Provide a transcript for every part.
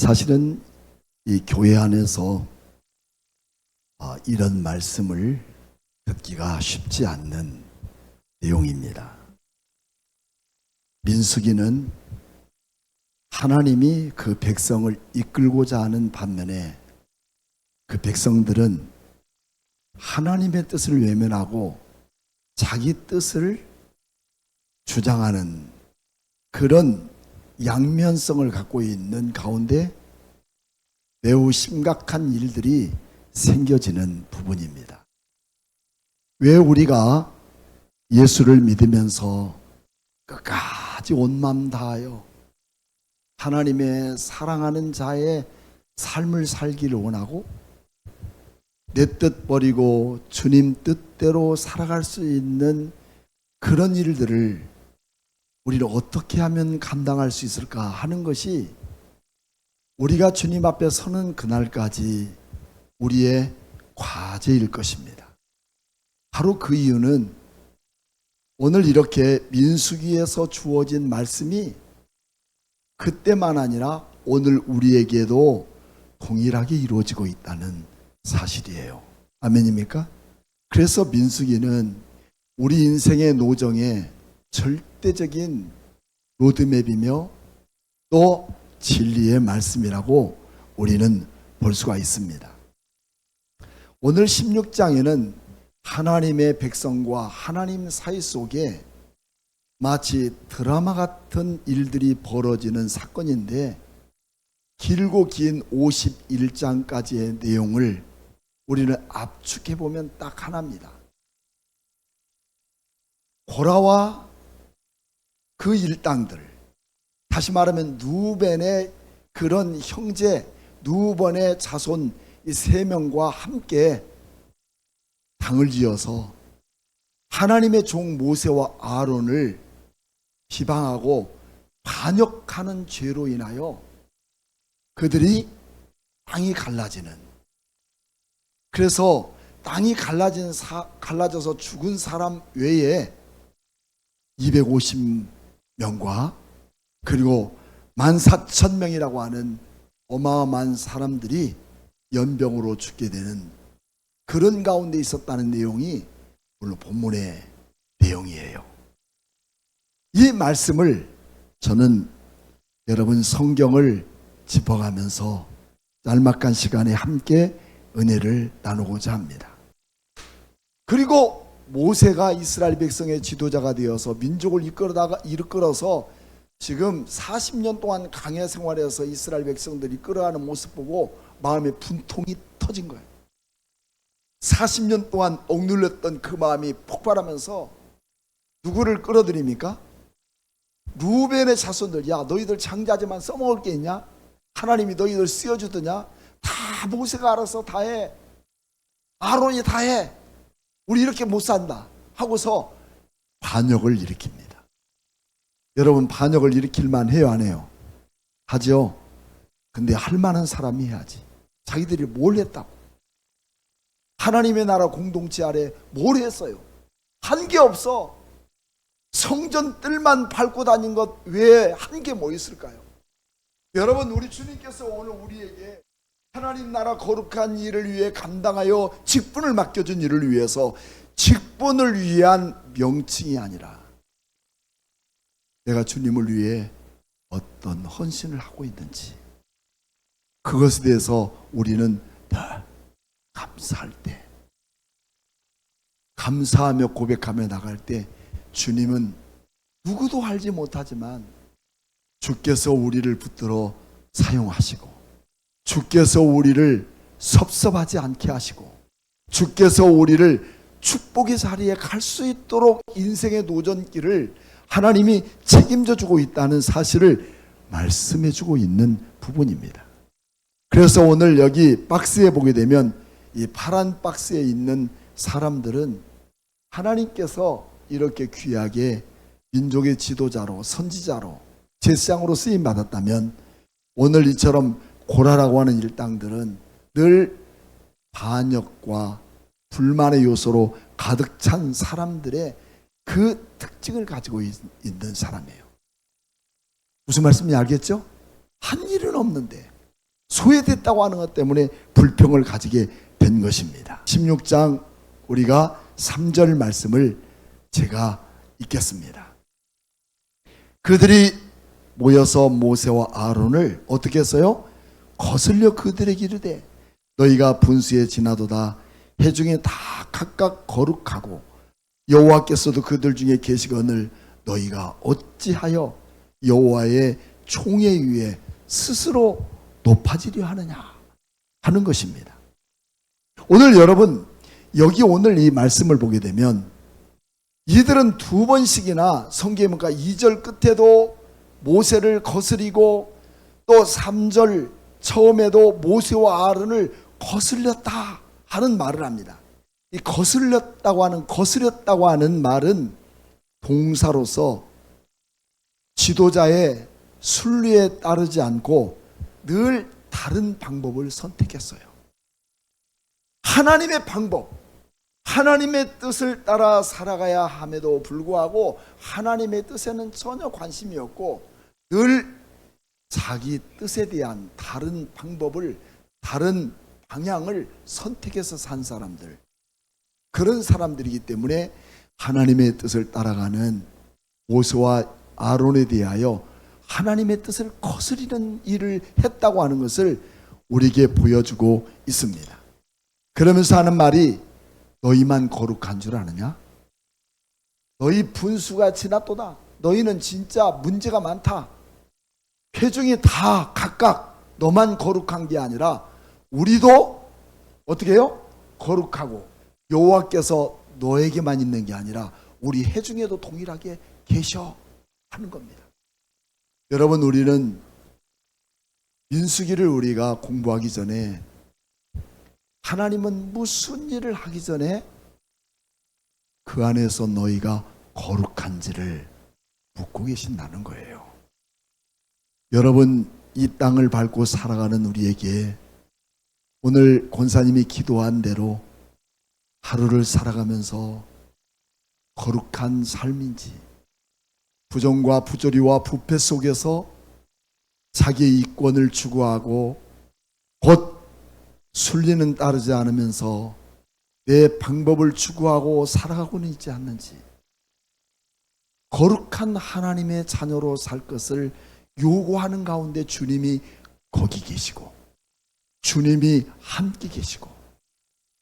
사실은 이 교회 안에서 이런 말씀을 듣기가 쉽지 않는 내용입니다. 민수기는 하나님이 그 백성을 이끌고자 하는 반면에 그 백성들은 하나님의 뜻을 외면하고 자기 뜻을 주장하는 그런 양면성을 갖고 있는 가운데 매우 심각한 일들이 생겨지는 부분입니다. 왜 우리가 예수를 믿으면서 끝까지 온 마음 다하여 하나님의 사랑하는 자의 삶을 살기를 원하고 내 뜻 버리고 주님 뜻대로 살아갈 수 있는 그런 일들을 우리는 어떻게 하면 감당할 수 있을까 하는 것이 우리가 주님 앞에 서는 그날까지 우리의 과제일 것입니다. 바로 그 이유는 오늘 이렇게 민수기에서 주어진 말씀이 그때만 아니라 오늘 우리에게도 동일하게 이루어지고 있다는 사실이에요. 아멘입니까? 그래서 민수기는 우리 인생의 노정에 절대적인 로드맵이며 또 진리의 말씀이라고 우리는 볼 수가 있습니다. 오늘 16장에는 하나님의 백성과 하나님 사이 속에 마치 드라마 같은 일들이 벌어지는 사건인데 길고 긴 51장까지의 내용을 우리는 압축해 보면 딱 하나입니다. 고라와 그 일당들, 다시 말하면 누벤의 그런 형제, 누벤의 자손 이 세 명과 함께 당을 지어서 하나님의 종 모세와 아론을 비방하고 반역하는 죄로 인하여 그들이 땅이 갈라지는, 그래서 땅이 갈라져서 죽은 사람 외에 250명과 그리고 14,000명이라고 하는 어마어마한 사람들이 연병으로 죽게 되는 그런 가운데 있었다는 내용이 오늘 본문의 내용이에요. 이 말씀을 저는 여러분 성경을 짚어가면서 짤막한 시간에 함께 은혜를 나누고자 합니다. 그리고 모세가 이스라엘 백성의 지도자가 되어서 민족을 이끌어서 지금 40년 동안 광야 생활에서 이스라엘 백성들이 끌어가는 모습 보고 마음에 분통이 터진 거예요. 40년 동안 억눌렸던 그 마음이 폭발하면서 누구를 끌어들입니까? 루벤의 자손들, 야 너희들 장자지만 써먹을 게 있냐? 하나님이 너희들 쓰여주더냐? 다 모세가 알아서 다 해. 아론이 다 해. 우리 이렇게 못 산다 하고서 반역을 일으킵니다. 여러분 반역을 일으킬만 해요, 안 해요? 하죠. 근데 할 만한 사람이 해야지. 자기들이 뭘 했다고? 하나님의 나라 공동체 아래 뭘 했어요? 한 게 없어. 성전 뜰만 밟고 다닌 것 외에 한 게 뭐 있을까요? 여러분 우리 주님께서 오늘 우리에게 하나님 나라 거룩한 일을 위해 감당하여 직분을 맡겨준 일을 위해서 직분을 위한 명칭이 아니라 내가 주님을 위해 어떤 헌신을 하고 있는지 그것에 대해서 우리는 늘 감사할 때, 감사하며 고백하며 나갈 때 주님은 누구도 알지 못하지만 주께서 우리를 붙들어 사용하시고 주께서 우리를 섭섭하지 않게 하시고 주께서 우리를 축복의 자리에 갈 수 있도록 인생의 노전길을 하나님이 책임져 주고 있다는 사실을 말씀해 주고 있는 부분입니다. 그래서 오늘 여기 박스에 보게 되면 이 파란 박스에 있는 사람들은 하나님께서 이렇게 귀하게 민족의 지도자로 선지자로 제사장으로 쓰임 받았다면 오늘 이처럼 고라라고 하는 일당들은 늘 반역과 불만의 요소로 가득 찬 사람들의 그 특징을 가지고 있는 사람이에요. 무슨 말씀인지 알겠죠? 한 일은 없는데 소외됐다고 하는 것 때문에 불평을 가지게 된 것입니다. 16장 우리가 3절 말씀을 제가 읽겠습니다. 그들이 모여서 모세와 아론을 어떻게 했어요? 거슬려 그들에게 이르되 너희가 분수에 지나도다 회중에 다 각각 거룩하고 여호와께서도 그들 중에 계시거늘 너희가 어찌하여 여호와의 총회 위에 스스로 높아지려 하느냐 하는 것입니다. 오늘 여러분 여기 오늘 이 말씀을 보게 되면 이들은 두 번씩이나 성경문과 2절 끝에도 모세를 거스리고 또 3절 처음에도 모세와 아론을 거슬렸다 하는 말을 합니다. 이 거슬렸다고 하는 말은 동사로서 지도자의 순리에 따르지 않고 늘 다른 방법을 선택했어요. 하나님의 방법, 하나님의 뜻을 따라 살아가야 함에도 불구하고 하나님의 뜻에는 전혀 관심이 없고 늘 자기 뜻에 대한 다른 방법을, 다른 방향을 선택해서 산 사람들, 그런 사람들이기 때문에 하나님의 뜻을 따라가는 모세와 아론에 대하여 하나님의 뜻을 거스리는 일을 했다고 하는 것을 우리에게 보여주고 있습니다. 그러면서 하는 말이 너희만 거룩한 줄 아느냐? 너희 분수가 지났도다. 너희는 진짜 문제가 많다. 회중이 다 각각 너만 거룩한 게 아니라 우리도 어떻게 해요? 거룩하고 여호와께서 너에게만 있는 게 아니라 우리 회중에도 동일하게 계셔 하는 겁니다. 여러분 우리는 민수기를 우리가 공부하기 전에 하나님은 무슨 일을 하기 전에 그 안에서 너희가 거룩한지를 묻고 계신다는 거예요. 여러분 이 땅을 밟고 살아가는 우리에게 오늘 권사님이 기도한 대로 하루를 살아가면서 거룩한 삶인지 부정과 부조리와 부패 속에서 자기의 이권을 추구하고 곧 순리는 따르지 않으면서 내 방법을 추구하고 살아가고는 있지 않는지, 거룩한 하나님의 자녀로 살 것을 요구하는 가운데 주님이 거기 계시고 주님이 함께 계시고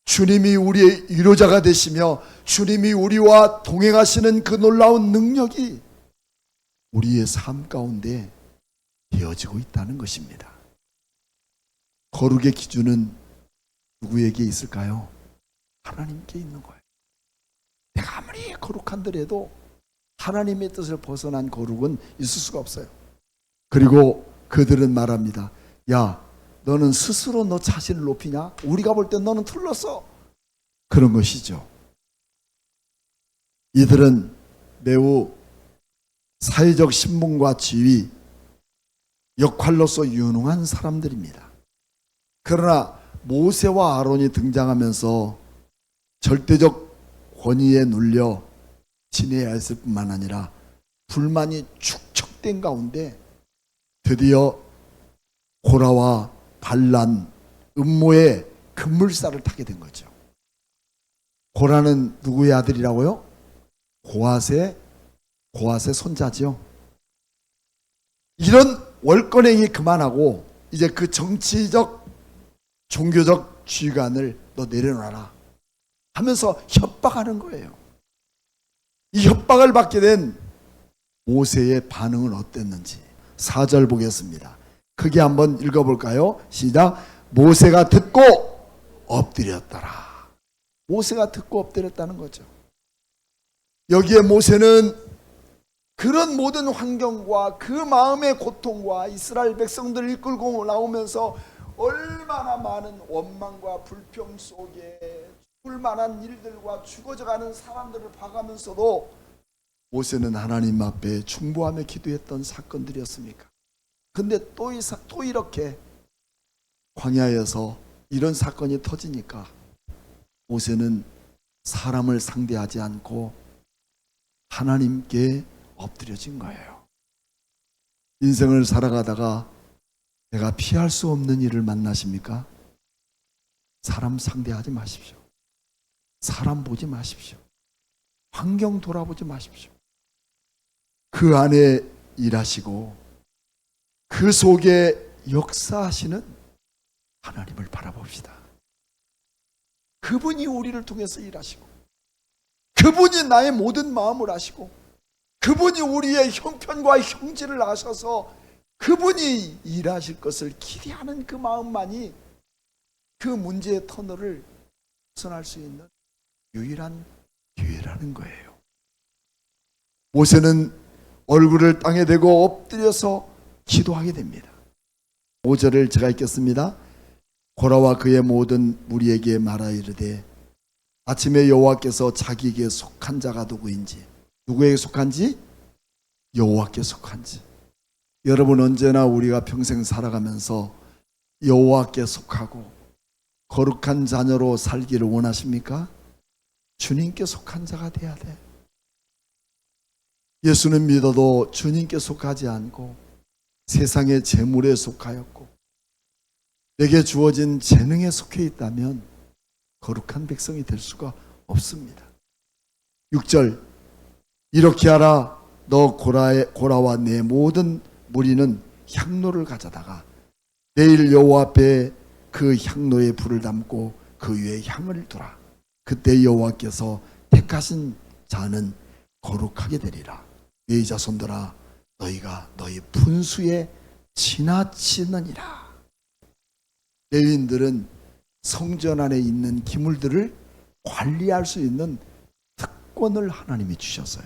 주님이 우리의 위로자가 되시며 주님이 우리와 동행하시는 그 놀라운 능력이 우리의 삶 가운데 되어지고 있다는 것입니다. 거룩의 기준은 누구에게 있을까요? 하나님께 있는 거예요. 내가 아무리 거룩한더라도 하나님의 뜻을 벗어난 거룩은 있을 수가 없어요. 그리고 그들은 말합니다. 야, 너는 스스로 너 자신을 높이냐? 우리가 볼 땐 너는 틀렸어. 그런 것이죠. 이들은 매우 사회적 신분과 지위, 역할로서 유능한 사람들입니다. 그러나 모세와 아론이 등장하면서 절대적 권위에 눌려 지내야 했을 뿐만 아니라 불만이 축적된 가운데 드디어 고라와 발란, 음모의 급물살을 타게 된 거죠. 고라는 누구의 아들이라고요? 고앗의 손자죠. 이런 월권행위 그만하고 이제 그 정치적 종교적 주관을 너 내려놔라 하면서 협박하는 거예요. 이 협박을 받게 된 모세의 반응은 어땠는지 4절 보겠습니다. 크게 한번 읽어볼까요? 시작. 모세가 듣고 엎드렸더라. 모세가 듣고 엎드렸다는 거죠. 여기에 모세는 그런 모든 환경과 그 마음의 고통과 이스라엘 백성들을 이끌고 나오면서 얼마나 많은 원망과 불평 속에 죽을 만한 일들과 죽어져가는 사람들을 봐가면서도 모세는 하나님 앞에 중보하며 기도했던 사건들이었습니까? 근데 또 이렇게 광야에서 이런 사건이 터지니까 모세는 사람을 상대하지 않고 하나님께 엎드려진 거예요. 인생을 살아가다가 내가 피할 수 없는 일을 만나십니까? 사람 상대하지 마십시오. 사람 보지 마십시오. 환경 돌아보지 마십시오. 그 안에 일하시고 그 속에 역사하시는 하나님을 바라봅시다. 그분이 우리를 통해서 일하시고 그분이 나의 모든 마음을 아시고 그분이 우리의 형편과 형질을 아셔서 그분이 일하실 것을 기대하는 그 마음만이 그 문제의 터널을 벗어날 수 있는 유일한 기회라는 거예요. 모세는 얼굴을 땅에 대고 엎드려서 기도하게 됩니다. 5절을 제가 읽겠습니다. 고라와 그의 모든 무리에게 말하 이르되 아침에 여호와께서 자기에게 속한 자가 누구인지, 누구에게 속한지? 여호와께 속한지. 여러분, 언제나 우리가 평생 살아가면서 여호와께 속하고 거룩한 자녀로 살기를 원하십니까? 주님께 속한 자가 돼야 돼. 예수는 믿어도 주님께 속하지 않고 세상의 재물에 속하였고 내게 주어진 재능에 속해 있다면 거룩한 백성이 될 수가 없습니다. 6절, 이렇게 하라. 너 고라와 내 모든 무리는 향로를 가져다가 내일 여호와 앞에 그 향로에 불을 담고 그 위에 향을 두라. 그때 여호와께서 택하신 자는 거룩하게 되리라. 네 자손들아, 너희가 너희 분수에 지나치느니라. 레위인들은 성전 안에 있는 기물들을 관리할 수 있는 특권을 하나님이 주셨어요.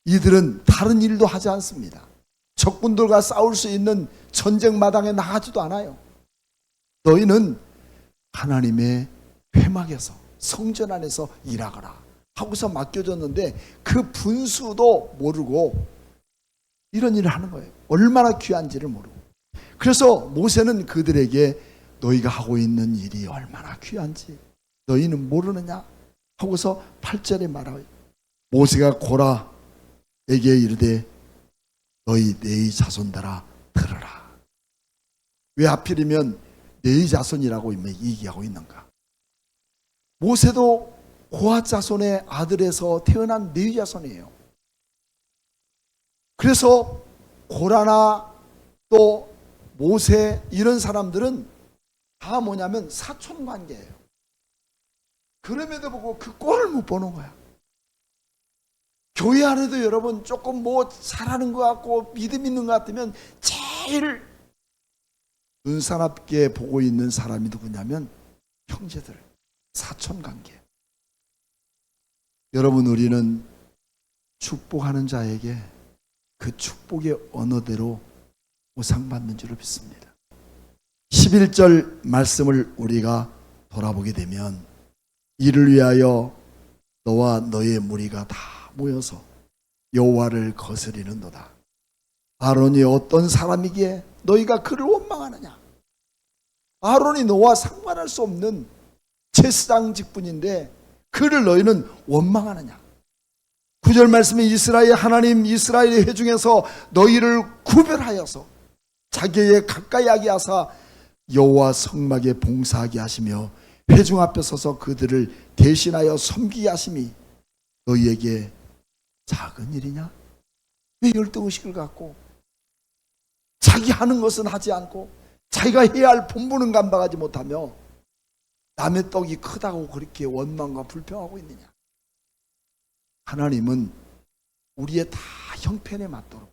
이들은 다른 일도 하지 않습니다. 적군들과 싸울 수 있는 전쟁 마당에 나가지도 않아요. 너희는 하나님의 회막에서 성전 안에서 일하거라 하고서 맡겨졌는데 그 분수도 모르고 이런 일을 하는 거예요. 얼마나 귀한지를 모르고. 그래서 모세는 그들에게 너희가 하고 있는 일이 얼마나 귀한지 너희는 모르느냐 하고서 8절에 말하요. 모세가 고라에게 이르되 너희 네의 자손들아 들으라. 왜 하필이면 네의 자손이라고 얘기하고 있는가? 모세도 고핫 자손의 아들에서 태어난 네의 자손이에요. 그래서 고라나 또 모세 이런 사람들은 다 뭐냐면 사촌 관계예요. 그럼에도 불구하고 그 꼴을 못 보는 거야. 교회 안에도 여러분 조금 뭐 잘하는 것 같고 믿음 있는 것 같으면 제일 눈사납게 보고 있는 사람이 누구냐면 형제들, 사촌 관계. 여러분, 우리는 축복하는 자에게 그 축복의 언어대로 보상받는 줄을 믿습니다. 11절 말씀을 우리가 돌아보게 되면 이를 위하여 너와 너의 무리가 다 모여서 여호와를 거스리는도다. 아론이 어떤 사람이기에 너희가 그를 원망하느냐? 아론이 너와 상관할 수 없는 제사장 직분인데 그를 너희는 원망하느냐? 9절 말씀에 이스라엘 하나님 이스라엘의 회중에서 너희를 구별하여서 자기에게 가까이 하게 하사 여호와 성막에 봉사하게 하시며 회중 앞에 서서 그들을 대신하여 섬기게 하심이 너희에게 작은 일이냐? 왜 열등의식을 갖고 자기 하는 것은 하지 않고 자기가 해야 할 본분은 감당하지 못하며 남의 떡이 크다고 그렇게 원망과 불평하고 있느냐? 하나님은 우리의 다 형편에 맞도록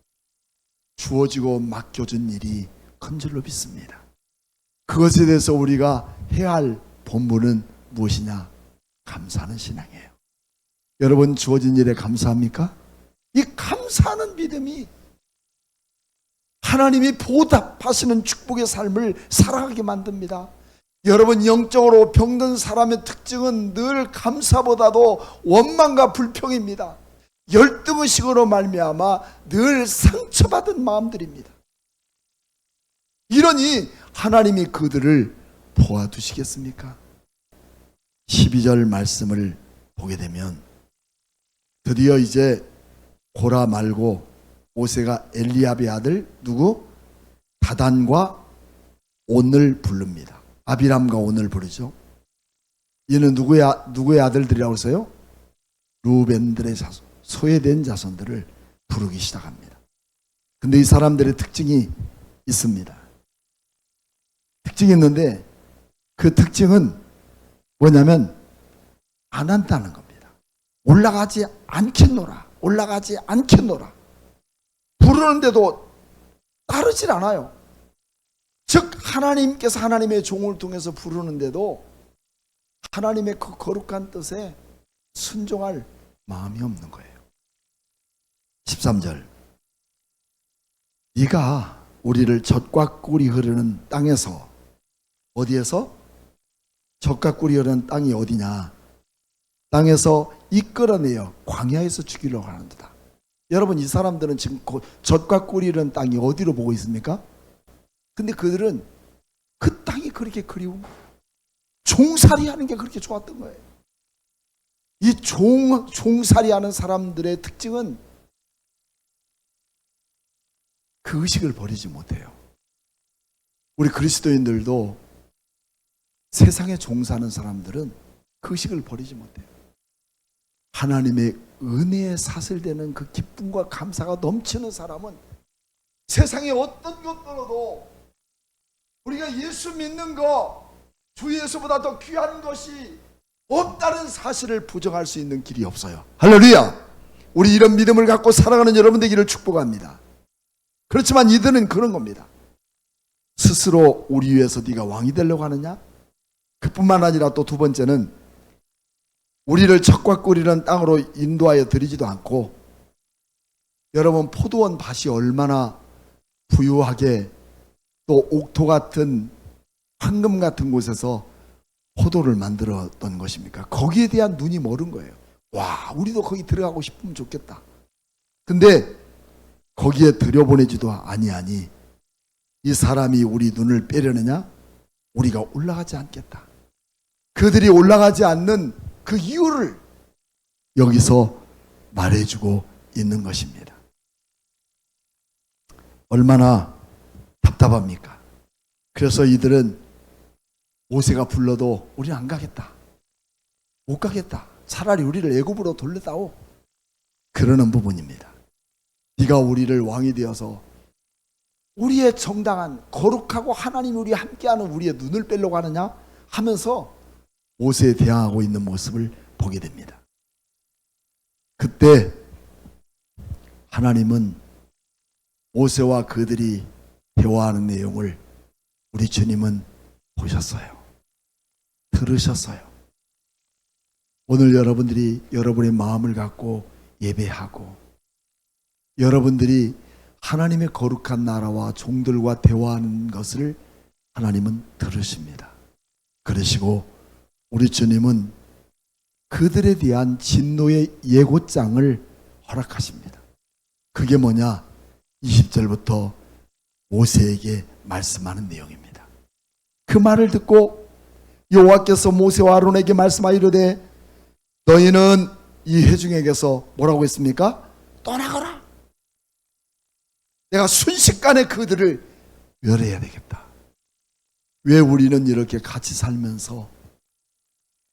주어지고 맡겨준 일이 큰 줄로 믿습니다. 그것에 대해서 우리가 해야 할 본분은 무엇이냐? 감사하는 신앙이에요. 여러분, 주어진 일에 감사합니까? 이 감사하는 믿음이 하나님이 보답하시는 축복의 삶을 살아가게 만듭니다. 여러분, 영적으로 병든 사람의 특징은 늘 감사보다도 원망과 불평입니다. 열등의식으로 말미암아 늘 상처받은 마음들입니다. 이러니 하나님이 그들을 도와두시겠습니까? 12절 말씀을 보게 되면 드디어 이제 고라 말고 모세가 엘리압의 아들 누구? 다단과 온을 부릅니다. 아비람과 온을 부르죠. 이는 누구의 아들들이라고 했어요? 루벤들의 자손, 소외된 자손들을 부르기 시작합니다. 근데 이 사람들의 특징이 있습니다. 특징이 있는데 그 특징은 뭐냐면 안 한다는 겁니다. 올라가지 않겠노라. 올라가지 않겠노라. 부르는데도 따르질 않아요. 즉 하나님께서 하나님의 종을 통해서 부르는데도 하나님의 그 거룩한 뜻에 순종할 마음이 없는 거예요. 13절 네가 우리를 젖과 꿀이 흐르는 땅에서, 어디에서? 젖과 꿀이 흐르는 땅이 어디냐? 땅에서 이끌어내어 광야에서 죽이려고 하는도다. 여러분, 이 사람들은 지금 젖과 꿀이 흐르는 땅이 어디로 보고 있습니까? 근데 그들은 그 땅이 그렇게 그리운 거예요. 종살이 하는 게 그렇게 좋았던 거예요. 이 종살이 하는 사람들의 특징은 그 의식을 버리지 못해요. 우리 그리스도인들도 세상에 종사하는 사람들은 그 의식을 버리지 못해요. 하나님의 은혜에 사슬되는 그 기쁨과 감사가 넘치는 사람은 세상에 어떤 것들로도 우리가 예수 믿는 거, 주 예수보다 더 귀한 것이 없다는 사실을 부정할 수 있는 길이 없어요. 할렐루야! 우리 이런 믿음을 갖고 살아가는 여러분 되기를 축복합니다. 그렇지만 이들은 그런 겁니다. 스스로 우리 위해서 네가 왕이 되려고 하느냐? 그뿐만 아니라 또 두 번째는 우리를 젖과 꿀이는 땅으로 인도하여 드리지도 않고, 여러분 포도원 밭이 얼마나 부유하게 또 옥토 같은 황금 같은 곳에서 포도를 만들었던 것입니까? 거기에 대한 눈이 멀은 거예요. 와, 우리도 거기 들어가고 싶으면 좋겠다. 근데 거기에 들여보내지도 아니하니 이 사람이 우리 눈을 빼려느냐? 우리가 올라가지 않겠다. 그들이 올라가지 않는 그 이유를 여기서 말해주고 있는 것입니다. 얼마나 답답합니까? 그래서 이들은 모세가 불러도 우리는 안 가겠다. 못 가겠다. 차라리 우리를 애굽으로 돌려다오. 그러는 부분입니다. 네가 우리를 왕이 되어서 우리의 정당한 거룩하고 하나님 우리 함께하는 우리의 눈을 빼려고 하느냐 하면서 모세에 대항하고 있는 모습을 보게 됩니다. 그때 하나님은 모세와 그들이 대화하는 내용을 우리 주님은 보셨어요. 들으셨어요. 오늘 여러분들이 여러분의 마음을 갖고 예배하고 여러분들이 하나님의 거룩한 나라와 종들과 대화하는 것을 하나님은 들으십니다. 그러시고 우리 주님은 그들에 대한 진노의 예고장을 허락하십니다. 그게 뭐냐? 20절부터 모세에게 말씀하는 내용입니다. 그 말을 듣고 여호와께서 모세와 아론에게 말씀하이르되 너희는 이 회중에게서 뭐라고 했습니까? 떠나거라. 내가 순식간에 그들을 멸해야 되겠다. 왜 우리는 이렇게 같이 살면서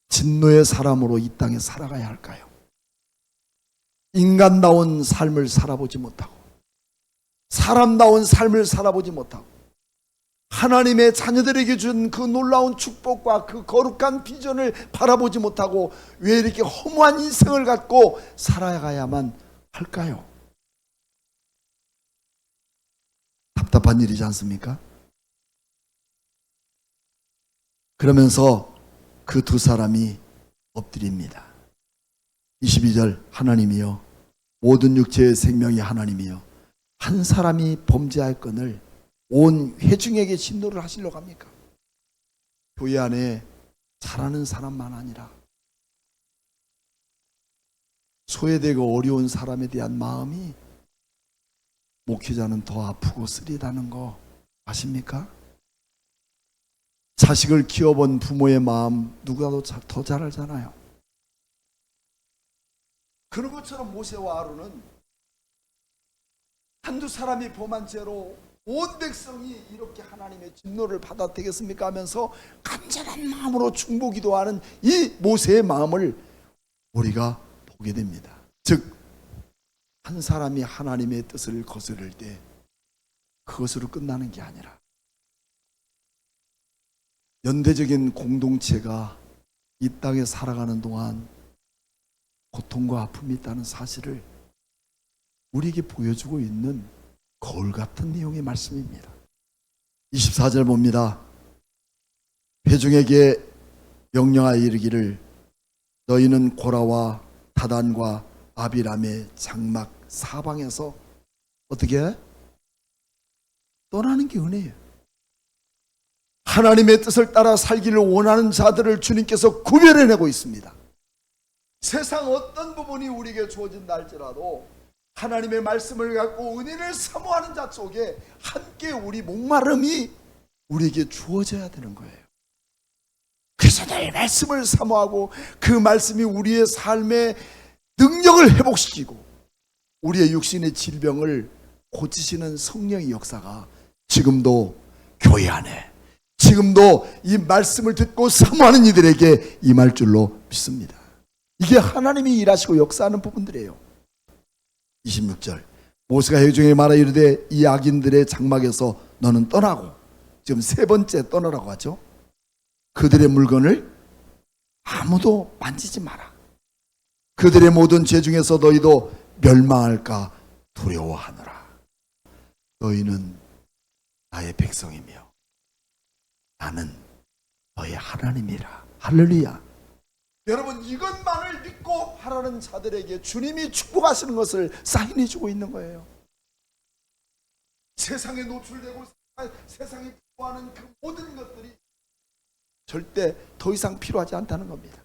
진노의 사람으로 이 땅에 살아가야 할까요? 인간다운 삶을 살아보지 못하고 사람다운 삶을 살아보지 못하고 하나님의 자녀들에게 준 그 놀라운 축복과 그 거룩한 비전을 바라보지 못하고 왜 이렇게 허무한 인생을 갖고 살아가야만 할까요? 답답한 일이지 않습니까? 그러면서 그 두 사람이 엎드립니다. 22절 하나님이여 모든 육체의 생명이 하나님이여 한 사람이 범죄할 건을 온 회중에게 진노를 하시려고 합니까? 교회 안에 잘하는 사람만 아니라 소외되고 어려운 사람에 대한 마음이 목회자는 더 아프고 쓰리다는 거 아십니까? 자식을 키워본 부모의 마음 누구라도 더 잘 알잖아요. 그런 것처럼 모세와 아론은 한두 사람이 범한 죄로 온 백성이 이렇게 하나님의 진노를 받아 되겠습니까 하면서 간절한 마음으로 중보기도하는 이 모세의 마음을 우리가 보게 됩니다. 즉 한 사람이 하나님의 뜻을 거스를 때 그것으로 끝나는 게 아니라 연대적인 공동체가 이 땅에 살아가는 동안 고통과 아픔이 있다는 사실을 우리에게 보여주고 있는 거울 같은 내용의 말씀입니다. 24절 봅니다. 회중에게 명령하여 이르기를 너희는 고라와 다단과 아비람의 장막 사방에서 어떻게 해? 떠나는 게 은혜예요. 하나님의 뜻을 따라 살기를 원하는 자들을 주님께서 구별해내고 있습니다. 세상 어떤 부분이 우리에게 주어진다 할지라도 하나님의 말씀을 갖고 은혜를 사모하는 자 속에 함께 우리 목마름이 우리에게 주어져야 되는 거예요. 그래서 늘 말씀을 사모하고 그 말씀이 우리의 삶의 능력을 회복시키고 우리의 육신의 질병을 고치시는 성령의 역사가 지금도 교회 안에, 지금도 이 말씀을 듣고 사모하는 이들에게 임할 줄로 믿습니다. 이게 하나님이 일하시고 역사하는 부분들이에요. 26절 모세가 회중에게 말하여 이르되 이 악인들의 장막에서 너는 떠나고, 지금 세 번째 떠나라고 하죠. 그들의 물건을 아무도 만지지 마라. 그들의 모든 죄 중에서 너희도 멸망할까 두려워하노라. 너희는 나의 백성이며 나는 너의 하나님이라. 할렐루야. 여러분, 이것만을 믿고 하라는 자들에게 주님이 축복하시는 것을 사인해 주고 있는 거예요. 세상에 노출되고 세상이 필요하는 그 모든 것들이 절대 더 이상 필요하지 않다는 겁니다.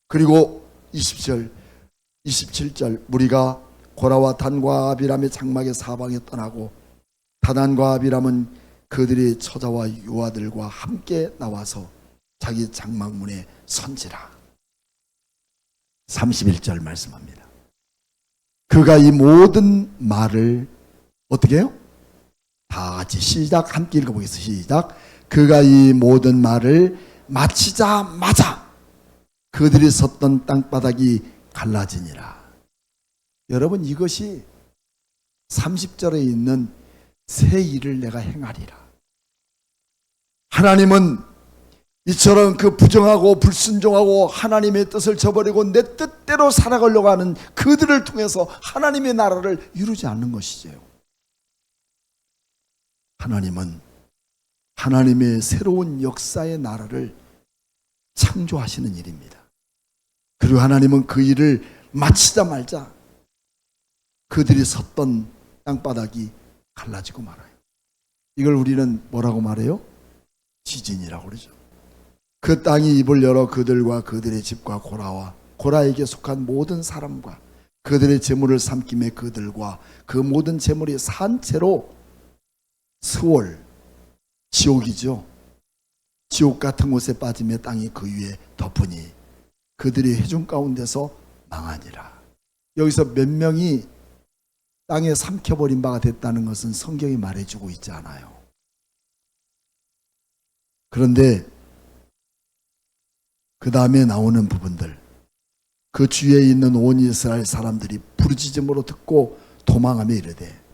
그리고 20절, 27절 무리가 고라와 단과 아비람의 장막의 사방에 떠나고 다단과 아비람은 그들의 처자와 유아들과 함께 나와서 자기 장막문에 선지라. 31절 말씀합니다. 그가 이 모든 말을 어떻게 해요? 다 같이 시작, 함께 읽어보겠습니다. 시작. 그가 이 모든 말을 마치자마자 그들이 섰던 땅바닥이 갈라지니라. 여러분, 이것이 30절에 있는 새 일을 내가 행하리라. 하나님은 이처럼 그 부정하고 불순종하고 하나님의 뜻을 저버리고 내 뜻대로 살아가려고 하는 그들을 통해서 하나님의 나라를 이루지 않는 것이죠. 하나님은 하나님의 새로운 역사의 나라를 창조하시는 일입니다. 그리고 하나님은 그 일을 마치자마자 그들이 섰던 땅바닥이 갈라지고 말아요. 이걸 우리는 뭐라고 말해요? 지진이라고 그러죠. 그 땅이 입을 열어 그들과 그들의 집과 고라에게 속한 모든 사람과 그들의 재물을 삼킴에 그들과 그 모든 재물이 산채로 스월, 지옥이죠. 지옥 같은 곳에 빠지며 땅이 그 위에 덮으니 그들이 회중 가운데서 망하니라. 여기서 몇 명이 땅에 삼켜버린 바가 됐다는 것은 성경이 말해주고 있지 않아요. 그런데 그 다음에 나오는 부분들, 그 주위에 있는 온 이스라엘 사람들이 부르짖음으로 듣고 도망하며 이르되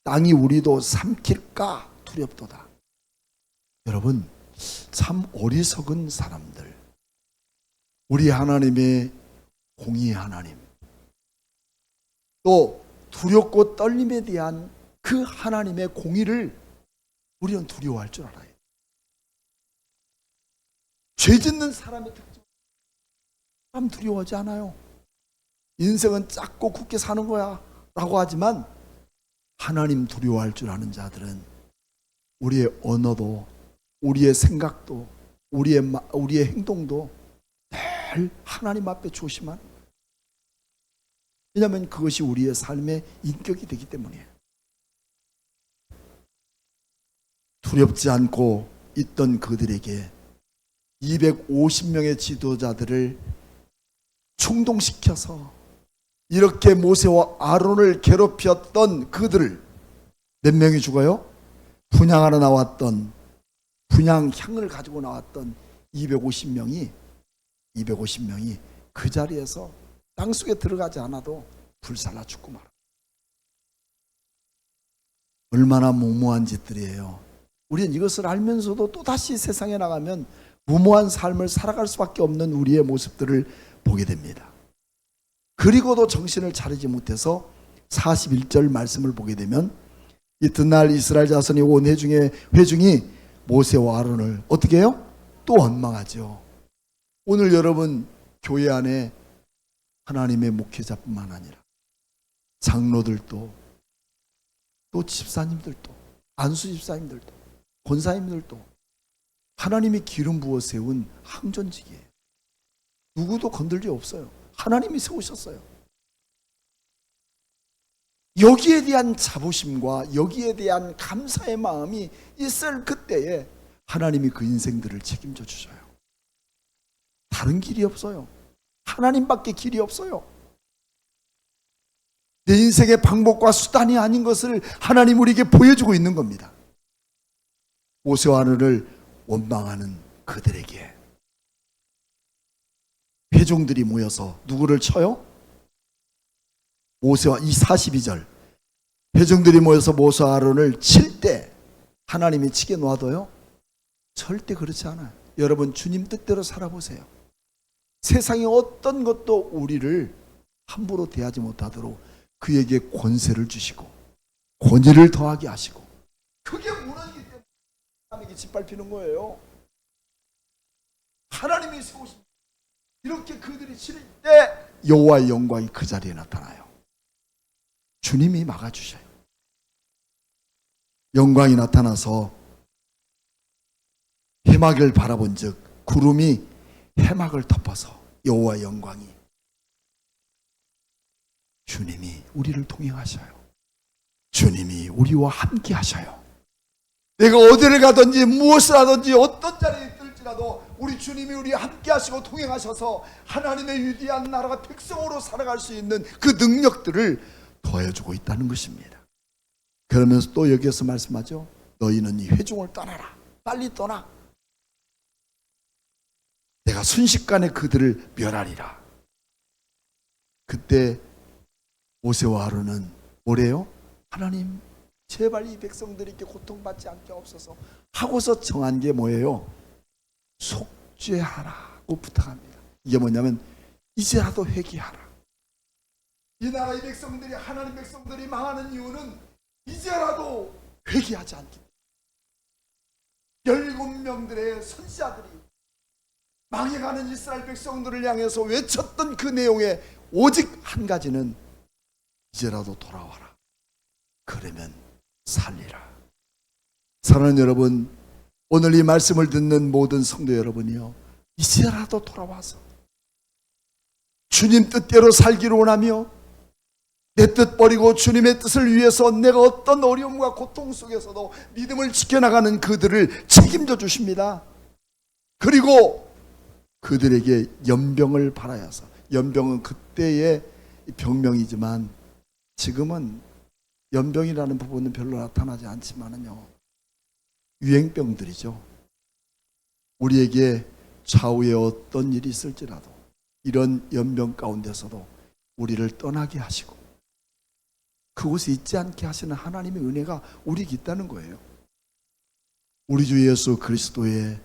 땅이 우리도 삼킬까 두렵도다. 여러분, 참 어리석은 사람들, 우리 하나님의 공의의 하나님, 또 두렵고 떨림에 대한 그 하나님의 공의를 우리는 두려워할 줄 알아요. 죄 짓는 사람의 특징, 참 두려워하지 않아요. 인생은 작고 굵게 사는 거야 라고 하지만 하나님 두려워할 줄 아는 자들은 우리의 언어도, 우리의 생각도, 우리의 행동도 늘 하나님 앞에 조심하는 거예요. 왜냐하면 그것이 우리의 삶의 인격이 되기 때문이에요. 두렵지 않고 있던 그들에게 250명의 지도자들을 충동시켜서 이렇게 모세와 아론을 괴롭혔던 그들을 몇 명이 죽어요? 분향하러 나왔던, 분향향을 가지고 나왔던 250명이 그 자리에서 땅속에 들어가지 않아도 불살라 죽고 말아. 얼마나 무모한 짓들이에요. 우리는 이것을 알면서도 또다시 세상에 나가면 무모한 삶을 살아갈 수밖에 없는 우리의 모습들을 보게 됩니다. 그리고도 정신을 차리지 못해서 41절 말씀을 보게 되면, 이튿날 이스라엘 자손이 온 회중이 모세와 아론을 어떻게 해요? 또 원망하죠. 오늘 여러분 교회 안에 하나님의 목회자뿐만 아니라 장로들도, 또 집사님들도, 안수 집사님들도, 권사님들도 하나님이 기름 부어 세운 항존직이에요. 누구도 건들 리 없어요. 하나님이 세우셨어요. 여기에 대한 자부심과 여기에 대한 감사의 마음이 있을 그때에 하나님이 그 인생들을 책임져 주셔요. 다른 길이 없어요. 하나님밖에 길이 없어요. 내 인생의 방법과 수단이 아닌 것을 하나님 우리에게 보여주고 있는 겁니다. 모세와 아론을 원망하는 그들에게 회중들이 모여서 누구를 쳐요? 모세와, 이 42절, 회중들이 모여서 모세와 아론을 칠 때 하나님이 치게 놔둬요? 절대 그렇지 않아요. 여러분 주님 뜻대로 살아보세요. 세상의 어떤 것도 우리를 함부로 대하지 못하도록 그에게 권세를 주시고 권위를 더하게 하시고, 그게 무너지기 때문에 하나님께 짓밟히는 거예요. 하나님이 세우신, 이렇게 그들이 칠 때 여호와의 영광이 그 자리에 나타나요. 주님이 막아주셔요. 영광이 나타나서 해막을 바라본 즉 구름이 해막을 덮어서 여호와의 영광이, 주님이 우리를 동행하셔요. 주님이 우리와 함께 하셔요. 내가 어디를 가든지 무엇을 하든지 어떤 자리에 있을지라도 우리 주님이 우리와 함께 하시고 동행하셔서 하나님의 위대한 나라가 백성으로 살아갈 수 있는 그 능력들을 더해주고 있다는 것입니다. 그러면서 또 여기에서 말씀하죠. 너희는 이 회중을 떠나라. 빨리 떠나. 내가 순식간에 그들을 멸하리라. 그때 모세와 아론은 뭐래요? 하나님 제발 이 백성들이 이렇게 고통받지 않게 없어서 하고서 정한 게 뭐예요? 속죄하라고 부탁합니다. 이게 뭐냐면 이제라도 회개하라. 이 나라 이 백성들이, 하나님 백성들이 망하는 이유는 이제라도 회개하지 않기 때문에 17명들의 선지자들이 망해가는 이스라엘 백성들을 향해서 외쳤던 그 내용에 오직 한 가지는 이제라도 돌아와라. 그러면 살리라. 사랑하는 여러분, 오늘 이 말씀을 듣는 모든 성도 여러분이요, 이제라도 돌아와서 주님 뜻대로 살기를 원하며 내 뜻 버리고 주님의 뜻을 위해서 내가 어떤 어려움과 고통 속에서도 믿음을 지켜나가는 그들을 책임져 주십니다. 그리고 그들에게 연병을 바라여서, 연병은 그때의 병명이지만 지금은 연병이라는 부분은 별로 나타나지 않지만은요, 유행병들이죠. 우리에게 좌우에 어떤 일이 있을지라도 이런 연병 가운데서도 우리를 떠나게 하시고 그곳에 있지 않게 하시는 하나님의 은혜가 우리에게 있다는 거예요. 우리 주 예수 그리스도의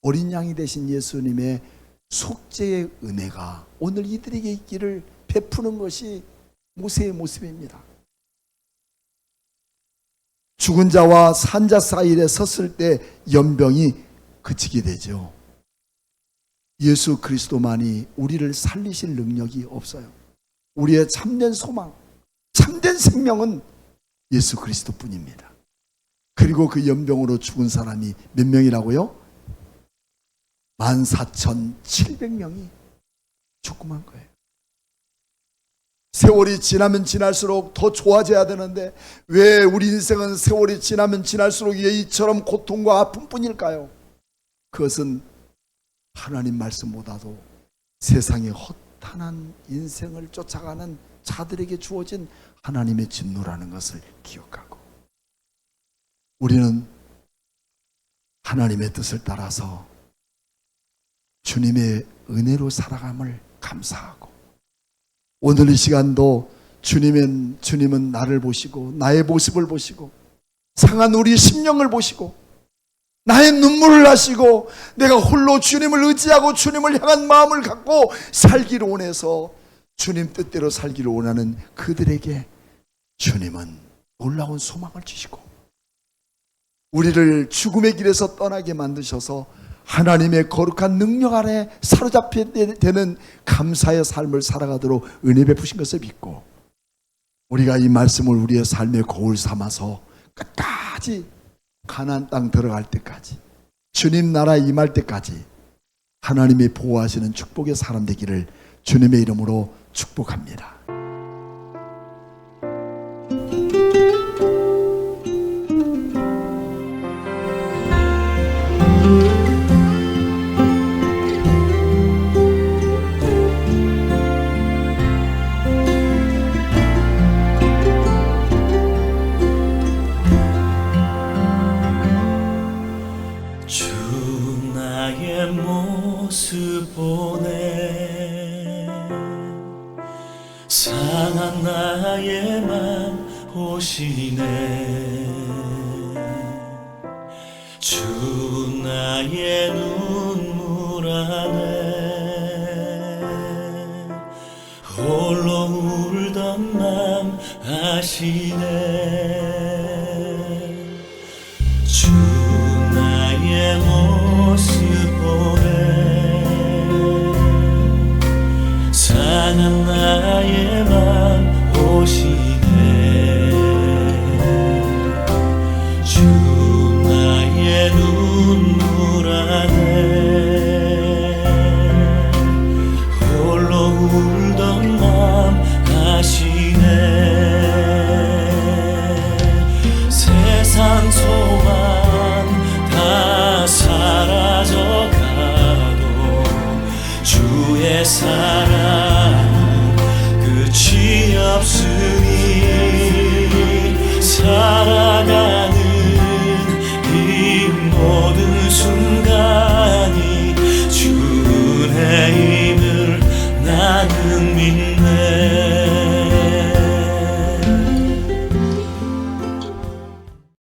어린 양이 되신 예수님의 속죄의 은혜가 오늘 이들에게 있기를 베푸는 것이 모세의 모습입니다. 죽은 자와 산 자 사이에 섰을 때 연병이 그치게 되죠. 예수 그리스도만이 우리를 살리실 능력이 없어요. 우리의 참된 소망, 참된 생명은 예수 그리스도 뿐입니다. 그리고 그 연병으로 죽은 사람이 몇 명이라고요? 14,700명이 죽고만 거예요. 세월이 지나면 지날수록 더 좋아져야 되는데 왜 우리 인생은 세월이 지나면 지날수록 이처럼 고통과 아픔뿐일까요? 그것은 하나님 말씀보다도 세상의 허탄한 인생을 쫓아가는 자들에게 주어진 하나님의 진노라는 것을 기억하고 우리는 하나님의 뜻을 따라서 주님의 은혜로 살아감을 감사하고, 오늘 이 시간도 주님은 나를 보시고 나의 모습을 보시고 상한 우리 심령을 보시고 나의 눈물을 아시고 내가 홀로 주님을 의지하고 주님을 향한 마음을 갖고 살기를 원해서 주님 뜻대로 살기를 원하는 그들에게 주님은 놀라운 소망을 주시고 우리를 죽음의 길에서 떠나게 만드셔서 하나님의 거룩한 능력 아래 사로잡혀 되는 감사의 삶을 살아가도록 은혜 베푸신 것을 믿고, 우리가 이 말씀을 우리의 삶의 거울 삼아서 끝까지 가나안 땅 들어갈 때까지, 주님 나라 임할 때까지 하나님이 보호하시는 축복의 사람 되기를 주님의 이름으로 축복합니다. 모습 보네 상한 나의 맘 보시네 주 나의 눈물 안에 홀로 울던 맘 아시네 주 나의 모습 상한 나의 맘 보시